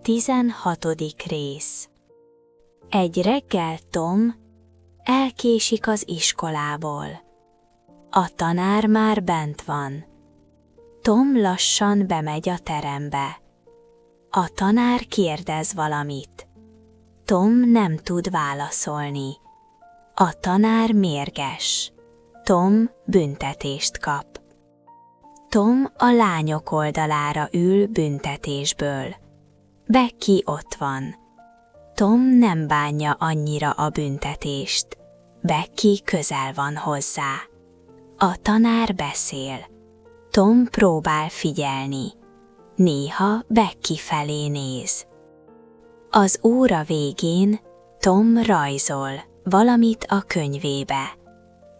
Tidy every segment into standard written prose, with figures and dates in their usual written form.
16. rész. Egy reggel Tom elkésik az iskolából. A tanár már bent van. Tom lassan bemegy a terembe. A tanár kérdez valamit. Tom nem tud válaszolni. A tanár mérges. Tom büntetést kap. Tom a lányok oldalára ül büntetésből. Becky ott van. Tom nem bánja annyira a büntetést. Becky közel van hozzá. A tanár beszél. Tom próbál figyelni. Néha Becky felé néz. Az óra végén Tom rajzol valamit a könyvébe.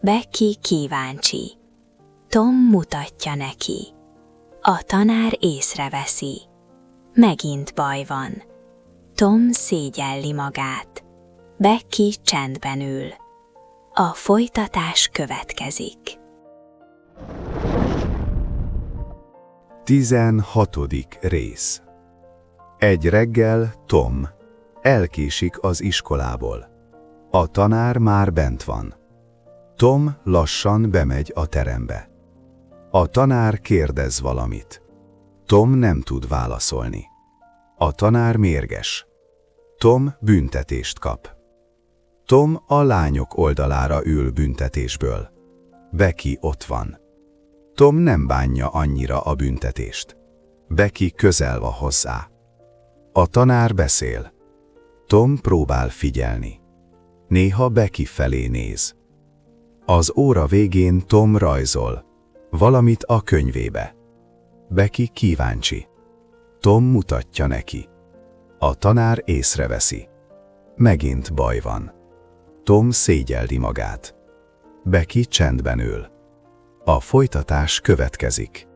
Becky kíváncsi. Tom mutatja neki. A tanár észreveszi. Megint baj van. Tom szégyelli magát. Becky csendben ül. A folytatás következik. 16. rész. Egy reggel Tom elkésik az iskolából. A tanár már bent van. Tom lassan bemegy a terembe. A tanár kérdez valamit. Tom nem tud válaszolni. A tanár mérges. Tom büntetést kap. Tom a lányok oldalára ül büntetésből. Becky ott van. Tom nem bánja annyira a büntetést. Becky közel van hozzá. A tanár beszél. Tom próbál figyelni. Néha Becky felé néz. Az óra végén Tom rajzol valamit a könyvébe. Becky kíváncsi. Tom mutatja neki. A tanár észreveszi. Megint baj van. Tom szégyelli magát. Becky csendben ül. A folytatás következik.